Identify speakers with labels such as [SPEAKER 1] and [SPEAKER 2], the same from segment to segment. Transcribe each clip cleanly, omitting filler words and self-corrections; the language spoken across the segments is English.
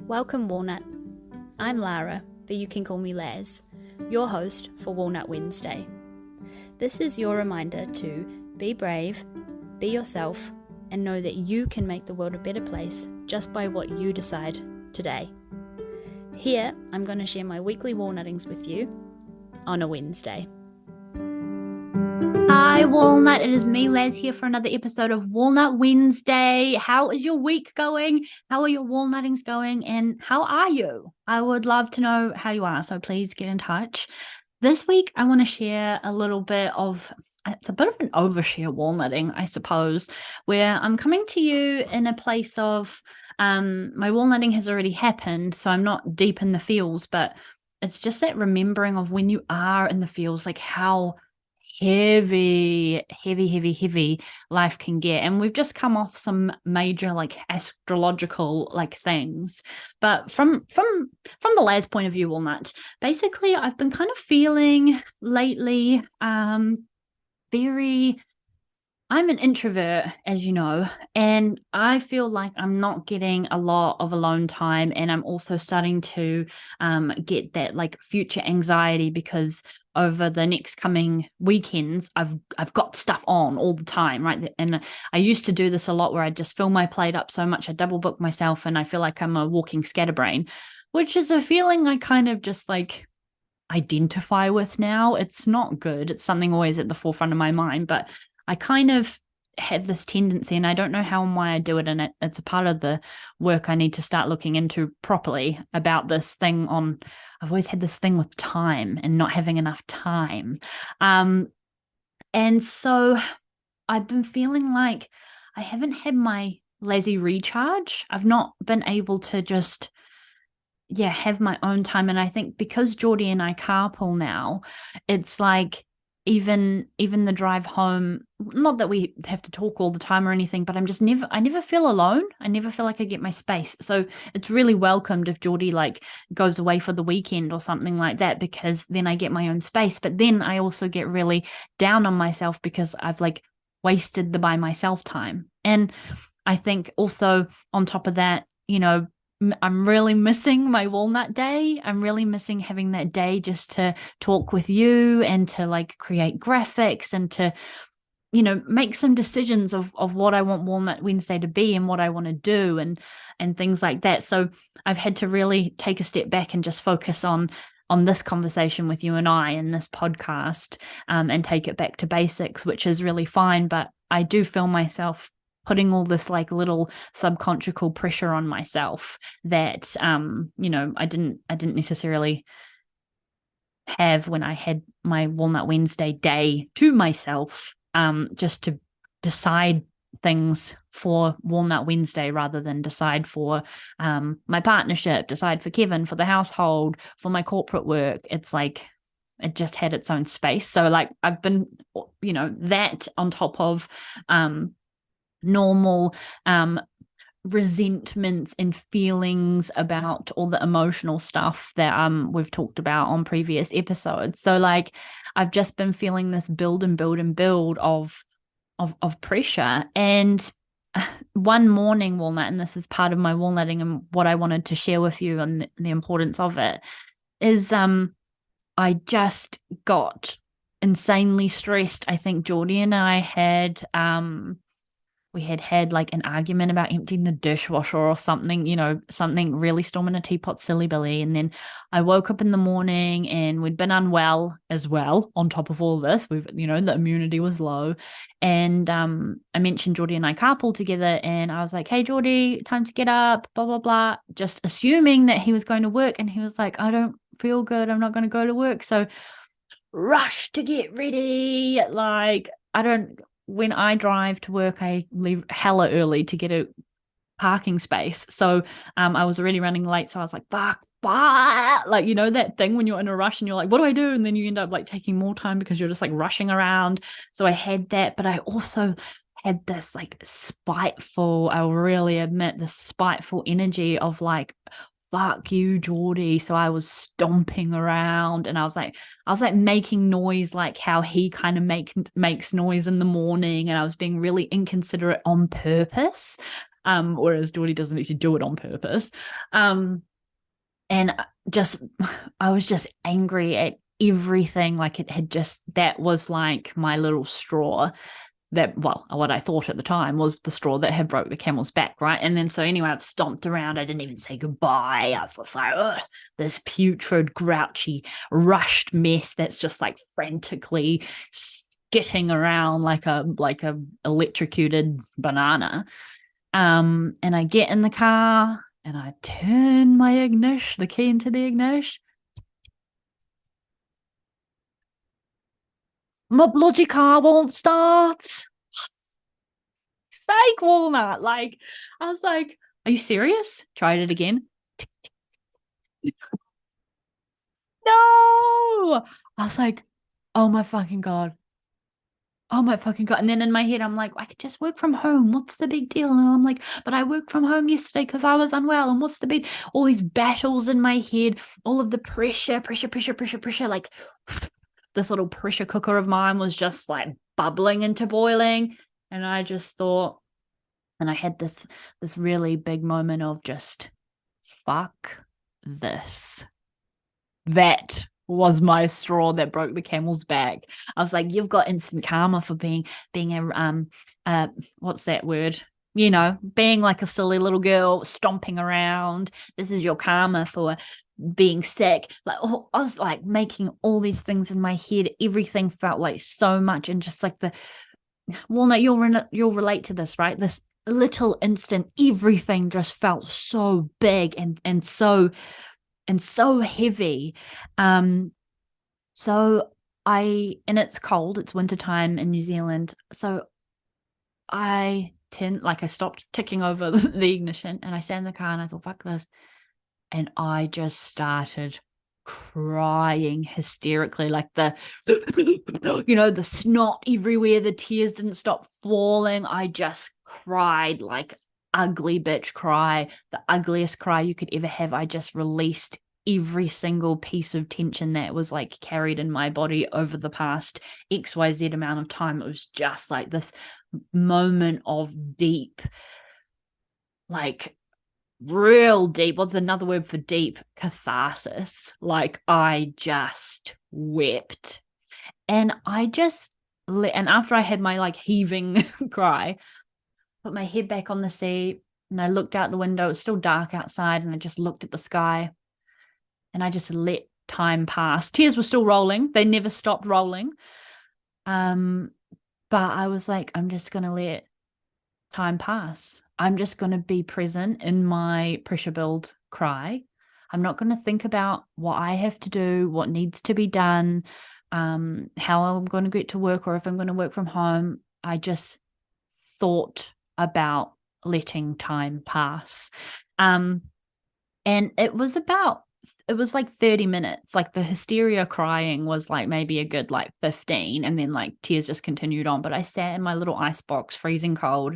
[SPEAKER 1] Welcome, Walnut. I'm Lara, but you can call me Laz, your host for Walnut Wednesday. This is your reminder to be brave, be yourself, and know that you can make the world a better place just by what you decide today. Here, I'm going to share my weekly walnuttings with you on a Wednesday. Hi, Walnut. It is me, Laz, here for another episode of Walnut Wednesday. How is your week going? How are your walnuttings going? And how are you? I would love to know how you are, so please get in touch. This week, I want to share a little bit of, it's a bit of an overshare walnutting, I suppose, where I'm coming to you in a place of, my walnutting has already happened, so I'm not deep in the feels, but it's just that remembering of when you are in the feels, like how heavy life can get. And we've just come off some major astrological things, but from the Laz point of view, Walnut, basically I've been kind of feeling lately I'm an introvert, as you know, and I feel like I'm not getting a lot of alone time, and I'm also starting to get that future anxiety because over the next coming weekends, I've got stuff on all the time, right? And I used to do this a lot where I just fill my plate up so much, I double book myself, and I feel like I'm a walking scatterbrain, which is a feeling I kind of just identify with now. It's not good. It's something always at the forefront of my mind, but I kind of have this tendency, and I don't know how and why I do it, and it's a part of the work I need to start looking into properly about this thing on, I've always had this thing with time and not having enough time. And so I've been feeling like I haven't had my lazy recharge. I've not been able to just have my own time. And I think because Geordie and I carpool now, it's like even the drive home, not that we have to talk all the time or anything, but I never feel alone. I never feel like I get my space. So it's really welcomed if Geordie goes away for the weekend or something like that, because then I get my own space. But then I also get really down on myself because I've wasted the by myself time. And I think also on top of that, I'm really missing my walnut day. I'm really missing having that day just to talk with you and to create graphics and to, make some decisions of what I want Walnut Wednesday to be and what I want to do and things like that. So I've had to really take a step back and just focus on this conversation with you and I in this podcast, and take it back to basics, which is really fine. But I do feel myself putting all this little subconscious pressure on myself that I didn't necessarily have when I had my Walnut Wednesday day to myself, just to decide things for Walnut Wednesday rather than decide for my partnership, decide for Kevin, for the household, for my corporate work. It's it just had its own space. So I've been, that on top of normal resentments and feelings about all the emotional stuff that we've talked about on previous episodes. So I've just been feeling this build of pressure. And one morning, Walnut, and this is part of my walnutting and what I wanted to share with you and the importance of it, is I just got insanely stressed. I think Geordie and I had we had an argument about emptying the dishwasher or something, something really storming a teapot silly billy. And then I woke up in the morning and we'd been unwell as well. On top of all this, the immunity was low. And I mentioned Geordie and I carpool together, and I was like, hey, Geordie, time to get up, blah, blah, blah, just assuming that he was going to work. And he was like, I don't feel good. I'm not going to go to work. So rush to get ready. When I drive to work, I leave hella early to get a parking space. So I was already running late. So I was like, fuck, that thing when you're in a rush and you're like, what do I do? And then you end up taking more time because you're just rushing around. So I had that, but I also had this spiteful, I'll really admit, this spiteful energy of fuck you, Geordie. So I was stomping around, and I was making noise how he kind of makes noise in the morning, and I was being really inconsiderate on purpose. Whereas Geordie doesn't actually do it on purpose. And just I was just angry at everything. Like it had just, that was like my little straw, that, well, what I thought at the time was the straw that had broke the camel's back, right? And then so anyway, I've stomped around. I didn't even say goodbye. I was just like, ugh, this putrid, grouchy, rushed mess that's just like frantically skitting around like a electrocuted banana. And I get in the car and I turn the key into the ignition. My bloody car won't start. Sake, Walnut. Like, I was like, are you serious? Tried it again. No. I was like, oh my fucking God. Oh my fucking God. And then in my head, I'm like, I could just work from home. What's the big deal? And I'm like, but I worked from home yesterday because I was unwell. And what's the big, all these battles in my head, all of the pressure. Like this little pressure cooker of mine was just like bubbling into boiling. And I just thought, and I had this really big moment of just, fuck this. That was my straw that broke the camel's back. I was like, you've got instant karma for being a what's that word? You know, being like a silly little girl stomping around. This is your karma for being sick. Like, oh, I was like making all these things in my head. Everything felt like so much, and just like the Walnut, you'll relate to this, right? This little instant, everything just felt so big and so heavy. So and it's cold, it's wintertime in New Zealand. So I stopped ticking over the ignition and I sat in the car and I thought, fuck this. And I just started crying hysterically, like the the snot everywhere, the tears didn't stop falling. I just cried like ugly bitch cry, the ugliest cry you could ever have. I just released every single piece of tension that was like carried in my body over the past XYZ amount of time. It was just like this moment of deep, like real deep, what's another word for deep? Catharsis. Like I just wept. And and after I had my like heaving cry, put my head back on the seat and I looked out the window. It was still dark outside and I just looked at the sky and I just let time pass. Tears were still rolling. They never stopped rolling. But I was like, I'm just going to let time pass. I'm just going to be present in my pressure build cry. I'm not going to think about what I have to do, what needs to be done, how I'm going to get to work or if I'm going to work from home. I just thought about letting time pass. And it was like 30 minutes. Like the hysteria crying was like maybe a good like 15, and then like tears just continued on. But I sat in my little ice box, freezing cold,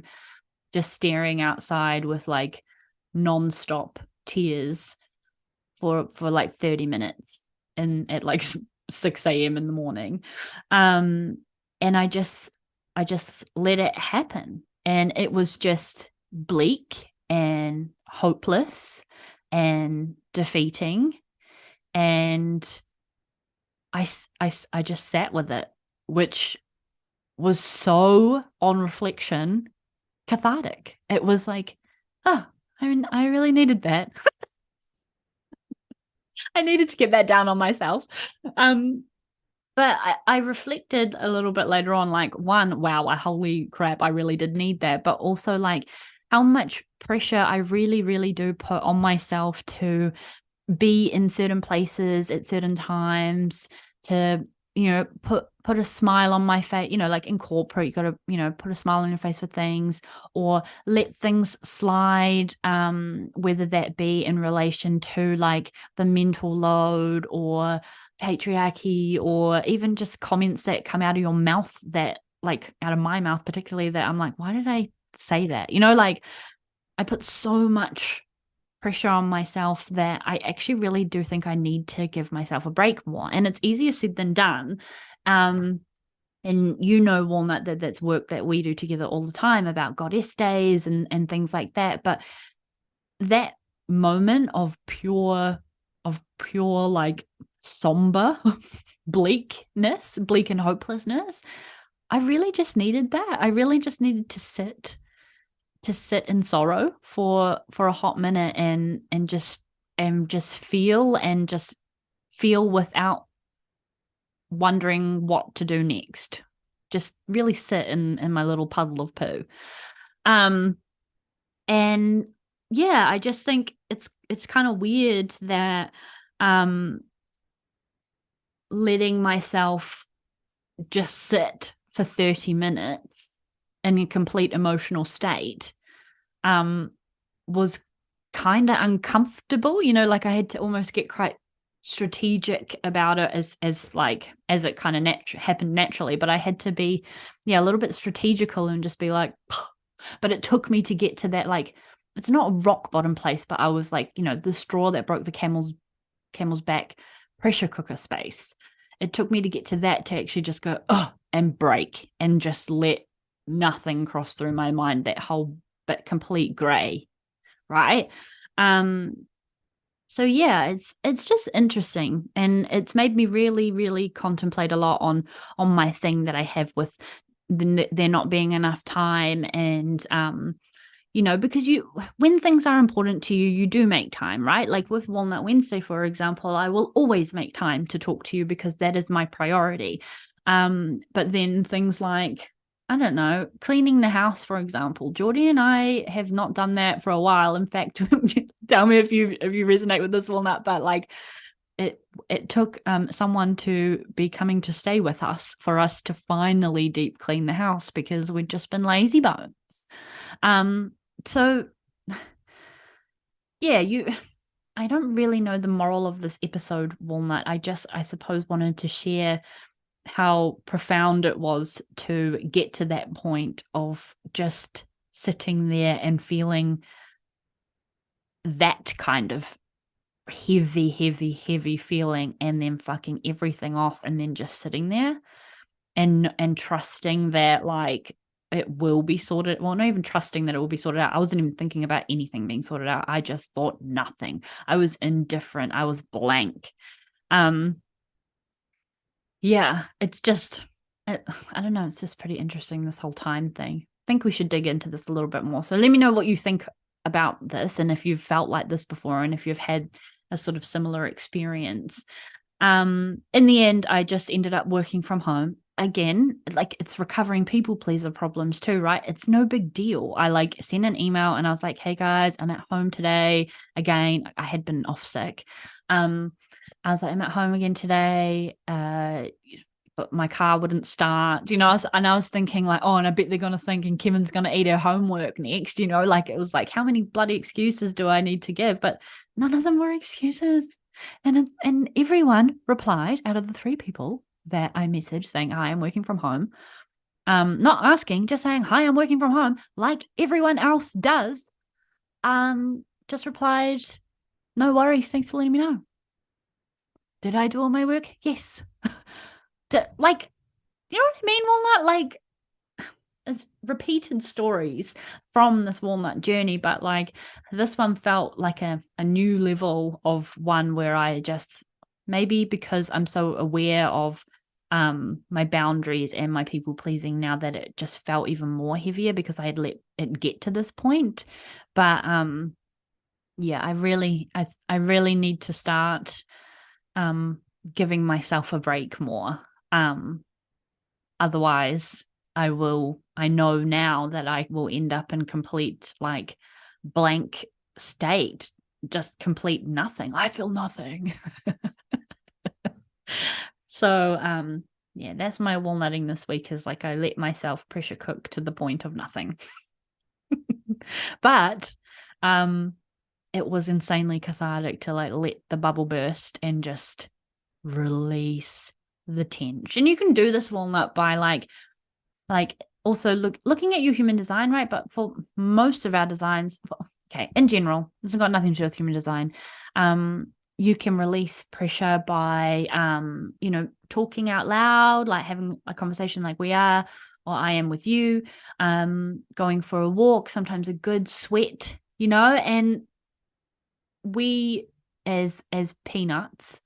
[SPEAKER 1] just staring outside with like nonstop tears for like 30 minutes and at like 6 a.m. in the morning. And I just let it happen. And it was just bleak and hopeless and defeating. And I just sat with it, which was so, on reflection, cathartic. It was like, oh, I mean, I really needed that. I needed to get that down on myself. But I reflected a little bit later on, like, one, wow, holy crap, I really did need that. But also like how much pressure I really, really do put on myself to be in certain places at certain times, to put a smile on my face, like in corporate, you got to put a smile on your face for things, or let things slide, whether that be in relation to like the mental load or patriarchy, or even just comments that come out of your mouth, that like out of my mouth particularly, that I'm like, why did I say that? Like I put so much pressure on myself that I actually really do think I need to give myself a break more. And it's easier said than done. And you know, Walnut, that's work that we do together all the time about goddess days and things like that. But that moment of pure like somber bleak and hopelessness, I really just needed that. I really just needed to sit in sorrow for a hot minute and just feel without wondering what to do next. Just really sit in my little puddle of poo. And yeah, I just think it's kind of weird that letting myself just sit for 30 minutes in a complete emotional state was kind of uncomfortable. Like I had to almost get quite strategic about it as it kind of happened naturally, but I had to be a little bit strategical and just be like, but it took me to get to that, like, it's not a rock bottom place, but I was like, the straw that broke the camel's back pressure cooker space. It took me to get to that to actually just go and break and just let nothing cross through my mind, that whole but complete gray, right? So yeah, it's just interesting, and it's made me really, really contemplate a lot on my thing that I have with there not being enough time, and because when things are important to you, you do make time, right? Like with Walnut Wednesday, for example, I will always make time to talk to you because that is my priority. But then things like, I don't know, cleaning the house, for example. Geordie and I have not done that for a while. In fact, tell me if you resonate with this, Walnut, but like it took someone to be coming to stay with us for us to finally deep clean the house because we'd just been lazy bones. So yeah, I don't really know the moral of this episode, Walnut. I suppose wanted to share how profound it was to get to that point of just sitting there and feeling that kind of heavy feeling, and then fucking everything off, and then just sitting there and trusting that, like, it will be sorted. Well, not even trusting that it will be sorted out. I wasn't even thinking about anything being sorted out. I just thought nothing. I was indifferent. I was blank. Yeah, it's just, I don't know. It's just pretty interesting, this whole time thing. I think we should dig into this a little bit more. So let me know what you think about this, and if you've felt like this before, and if you've had a sort of similar experience. In the end, I just ended up working from home. Again, like, it's recovering people pleaser problems too, right? It's no big deal. I like sent an email and I was like, hey guys, I'm at home today. Again, I had been off sick. I was like, I'm at home again today. But my car wouldn't start, I was thinking like, oh, and I bet they're going to think, and Kevin's going to eat her homework next, like, it was like, how many bloody excuses do I need to give? But none of them were excuses. And everyone replied, out of the 3 people that I messaged saying, hi, I'm working from home. Not asking, just saying, hi, I'm working from home, like everyone else does. Just replied, no worries, thanks for letting me know. Did I do all my work? Yes. Like, you know what I mean, Walnut? Like, it's repeated stories from this Walnut journey, but like this one felt like a new level of one where I just, maybe because I'm so aware of my boundaries and my people pleasing now, that it just felt even more heavier because I had let it get to this point. But yeah, I really need to start giving myself a break more. Otherwise I know now that I will end up in complete, like, blank state, just complete nothing. I feel nothing. So yeah, that's my walnutting this week, is like I let myself pressure cook to the point of nothing. But it was insanely cathartic to like let the bubble burst and just release the tension. You can do this, Walnut, by like also looking at your human design, right? But for most of our designs, okay, in general, this has got nothing to do with human design. You can release pressure by talking out loud, like having a conversation like we are, or I am with you, going for a walk, sometimes a good sweat, and we as peanuts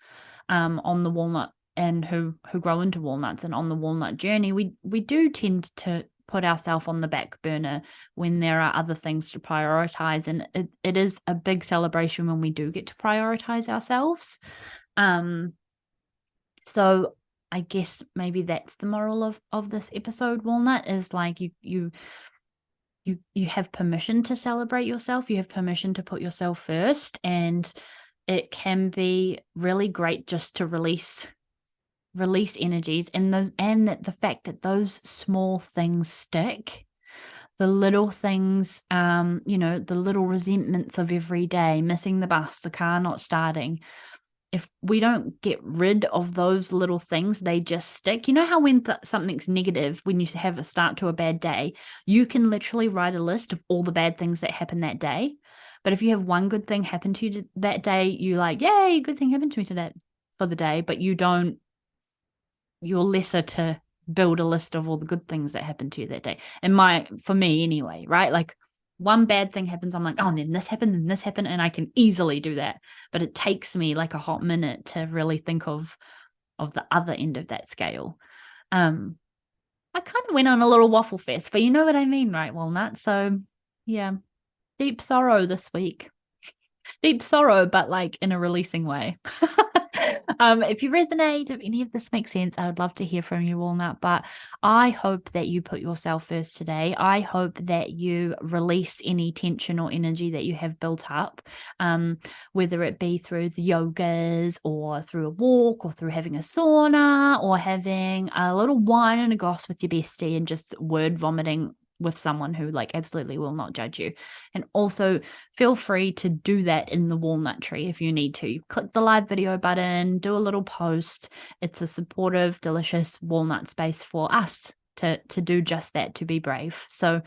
[SPEAKER 1] on the walnut, and who grow into walnuts and on the walnut journey, we do tend to put ourselves on the back burner when there are other things to prioritize, and it is a big celebration when we do get to prioritize ourselves. So I guess maybe that's the moral of this episode, Walnut, is like you have permission to celebrate yourself. You have permission to put yourself first, and it can be really great just to release energies, and that the fact that those small things stick, the little things, the little resentments of every day, missing the bus, the car not starting. If we don't get rid of those little things, they just stick. You know how when something's negative, when you have a start to a bad day, you can literally write a list of all the bad things that happened that day. But if you have one good thing happen to you that day, you're like, yay, good thing happened to me today for the day. But you're lesser to build a list of all the good things that happened to you that day. And for me anyway, right? Like one bad thing happens, I'm like, oh, and then this happened, and I can easily do that. But it takes me like a hot minute to really think of the other end of that scale. I kind of went on a little waffle fest, but you know what I mean, right, Walnut? So yeah, deep sorrow this week. Deep sorrow, but like in a releasing way. If you resonate, if any of this makes sense, I would love to hear from you, Walnut. But I hope that you put yourself first today. I hope that you release any tension or energy that you have built up, whether it be through the yogas or through a walk or through having a sauna or having a little wine and a goss with your bestie and just word vomiting with someone who like absolutely will not judge you. And also feel free to do that in the walnut tree if you need to. You click the live video button, do a little post. It's a supportive, delicious walnut space for us to do just that, to be brave. So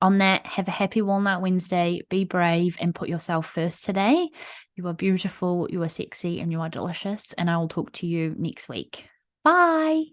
[SPEAKER 1] on that, have a happy Walnut Wednesday, be brave and put yourself first today. You are beautiful, you are sexy, and you are delicious. And I will talk to you next week. Bye.